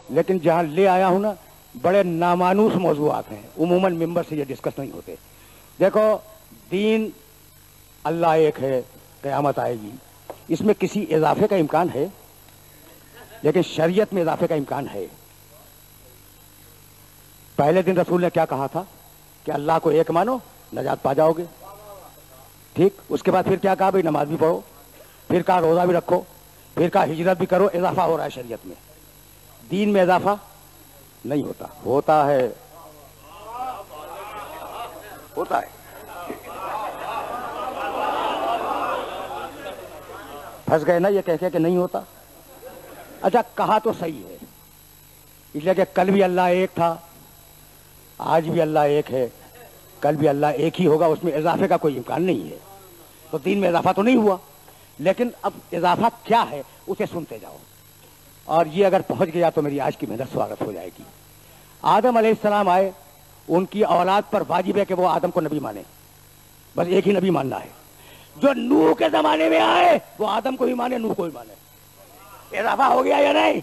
لیکن جہاں لے آیا ہوں نا بڑے نامانوس موضوعات ہیں، عموماً ممبر سے یہ ڈسکس نہیں ہوتے. دیکھو دین اللہ ایک ہے، قیامت آئے گی، اس میں کسی اضافے کا امکان ہے، لیکن شریعت میں اضافے کا امکان ہے. پہلے دن رسول نے کیا کہا تھا کہ اللہ کو ایک مانو نجات پا جاؤ گے، ٹھیک. اس کے بعد پھر کیا کہا؟ بھائی نماز بھی پڑھو، پھر کہا روزہ بھی رکھو، پھر کہا ہجرت بھی کرو. اضافہ ہو رہا ہے شریعت میں، دین میں اضافہ نہیں ہوتا. ہوتا ہے پھنس گئے نا یہ کہہ کہ نہیں ہوتا. اچھا کہا تو صحیح ہے، اس لیے کہ کل بھی اللہ ایک تھا، آج بھی اللہ ایک ہے، کل بھی اللہ ایک ہی ہوگا، اس میں اضافے کا کوئی امکان نہیں ہے. تو دین میں اضافہ تو نہیں ہوا، لیکن اب اضافہ کیا ہے اسے سنتے جاؤ. اور یہ اگر پہنچ گیا تو میری آج کی محنت سواگت ہو جائے گی. آدم علیہ السلام آئے، ان کی اولاد پر واجب ہے کہ وہ آدم کو نبی مانے، بس ایک ہی نبی ماننا ہے. جو نوح کے زمانے میں آئے وہ آدم کو بھی مانے، نوح کو بھی مانے. اضافہ ہو گیا یا نہیں؟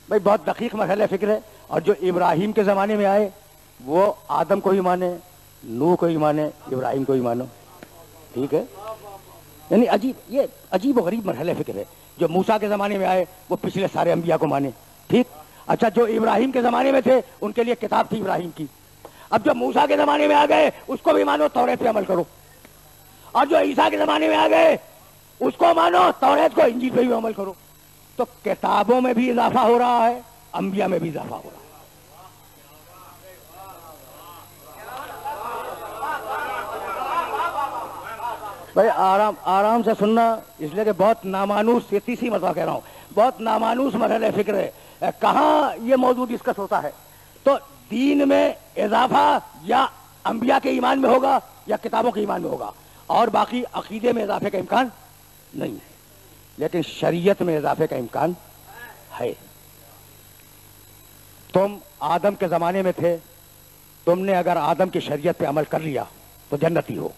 بھائی بہت دقیق مرحلہ فکر ہے. اور جو ابراہیم کے زمانے میں آئے وہ آدم کو بھی مانے، نوح کو بھی مانے، ابراہیم کو بھی مانو، ٹھیک ہے. یعنی یہ عجیب و غریب مرحلہ فکر ہے. جو موسیٰ کے زمانے میں آئے وہ پچھلے سارے انبیاء کو مانے، ٹھیک. اچھا جو ابراہیم کے زمانے میں تھے ان کے لیے کتاب تھی ابراہیم کی. اب جو موسیٰ کے زمانے میں آ گئے اس کو بھی مانو، توریت پہ عمل کرو. اور جو عیسیٰ کے زمانے میں آ گئے اس کو مانو، توریت کو انجیل پہ بھی عمل کرو. تو کتابوں میں بھی اضافہ ہو رہا ہے، انبیاء میں بھی اضافہ ہو رہا ہے. بھائی آرام سے سننا، اس لیے کہ بہت نامانوس، یہ تیسری مرتبہ کہہ رہا ہوں، بہت نامانوس مرحلہ فکر ہے. کہاں یہ موضوع ڈسکس ہوتا ہے؟ تو دین میں اضافہ یا انبیاء کے ایمان میں ہوگا یا کتابوں کے ایمان میں ہوگا، اور باقی عقیدے میں اضافے کا امکان نہیں ہے. لیکن شریعت میں اضافے کا امکان ہے. تم آدم کے زمانے میں تھے، تم نے اگر آدم کی شریعت پہ عمل کر لیا تو جنتی ہو.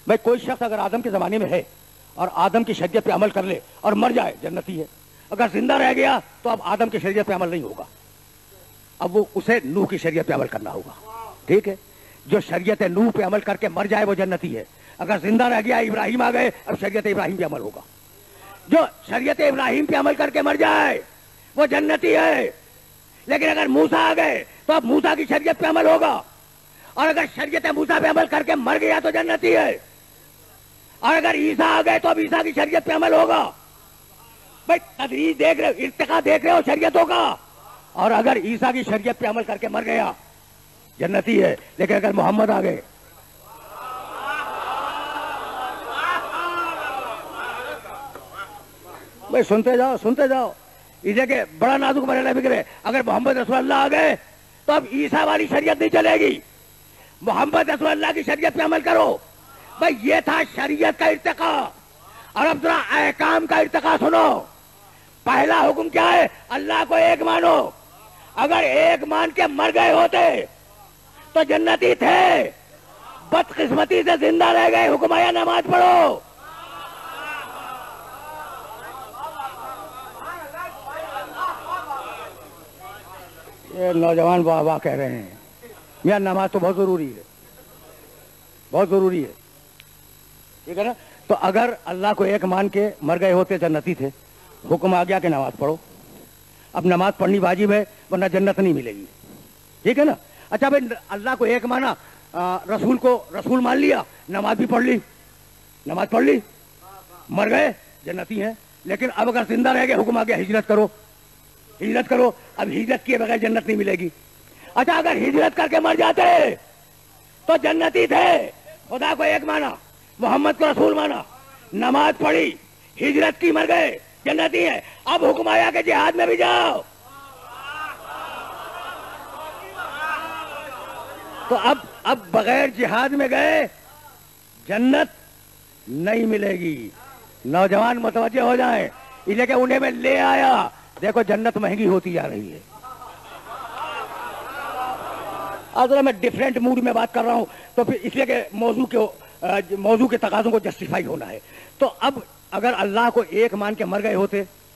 بھائی کوئی شخص اگر آدم کے زمانے میں ہے اور آدم کی شریعت پہ عمل کر لے اور مر جائے، جنتی ہے. اگر زندہ رہ گیا تو اب آدم کی شریعت پہ عمل نہیں ہوگا، اب وہ اسے نوح کی شریعت پہ عمل کرنا ہوگا، ٹھیک ہے. جو شریعت نوح پہ عمل کر کے مر جائے وہ جنتی ہے. اگر زندہ رہ گیا، ابراہیم آ گئے، اب شریعت ابراہیم پہ عمل ہوگا. جو شریعت ابراہیم پہ عمل کر کے مر جائے وہ جنتی ہے. لیکن اگر موسیٰ آ گئے تو اب موسیٰ کی شریعت پہ عمل ہوگا، اور اگر شریعت موسیٰ پہ عمل کر کے مر گیا تو جنتی ہے. اور اگر عیسیٰ آ گئے تو اب عیسیٰ کی شریعت پہ عمل ہوگا. بھائی تدریج دیکھ رہے ہو، ارتقا دیکھ رہے ہو شریعتوں کا. اور اگر عیسیٰ کی شریعت پہ عمل کر کے مر گیا جنتی ہے. لیکن اگر محمد آ گئے، بھائی سنتے جاؤ اسے کہ بڑا نازک مرحلہ فکر ہے. اگر محمد رسول اللہ آ گئے تو اب عیسیٰ والی شریعت نہیں چلے گی، محمد رسول اللہ کی شریعت پہ عمل کرو. بھائی یہ تھا شریعت کا ارتقا. اور اب ذرا احکام کا ارتقا سنو. پہلا حکم کیا ہے؟ اللہ کو ایک مانو. اگر ایک مان کے مر گئے ہوتے تو جنتی تھے، بدقسمتی سے زندہ رہ گئے، حکم آیا نماز پڑھو. یہ نوجوان واہ واہ کہہ رہے ہیں. میاں نماز تو بہت ضروری ہے، بہت ضروری ہے، ٹھیک ہے نا. تو اگر اللہ کو ایک مان کے مر گئے ہوتے جنتی تھے، حکم آ گیا کہ نماز پڑھو. اب نماز پڑھنی واجب ہے ورنہ جنت نہیں ملے گی، ٹھیک ہے نا. اچھا بھائی اللہ کو ایک مانا، رسول کو رسول مان لیا، نماز بھی پڑھ لی، نماز پڑھ لی، مر گئے جنتی ہیں. لیکن اب اگر زندہ رہ گئے، حکم آ گیا ہجرت کرو، ہجرت کرو. اب ہجرت کیے بغیر جنت نہیں ملے گی. اچھا اگر ہجرت کر کے مر جاتے تو جنتی تھے، خدا کو ایک مانا، محمد کو رسول مانا، نماز پڑھی، ہجرت کی، مر گئے، جنتی ہے. اب حکم آیا کہ جہاد میں بھی جاؤ. تو اب بغیر جہاد میں گئے جنت نہیں ملے گی. نوجوان متوجہ ہو جائیں، اس لیے کہ انہیں میں لے آیا. دیکھو جنت مہنگی ہوتی جا رہی ہے. ذرا میں ڈفرینٹ موڈ میں بات کر رہا ہوں تو پھر اس لیے کہ موضوع کے تقاضوں کو جسٹیفائی ہونا ہے. تو اب اگر اللہ کو ایک مان کے مر گئے ہوتے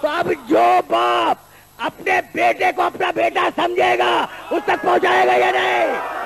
تو اب جو باپ اپنے بیٹے کو اپنا بیٹا سمجھے گا اس تک پہنچائے گا یا نہیں؟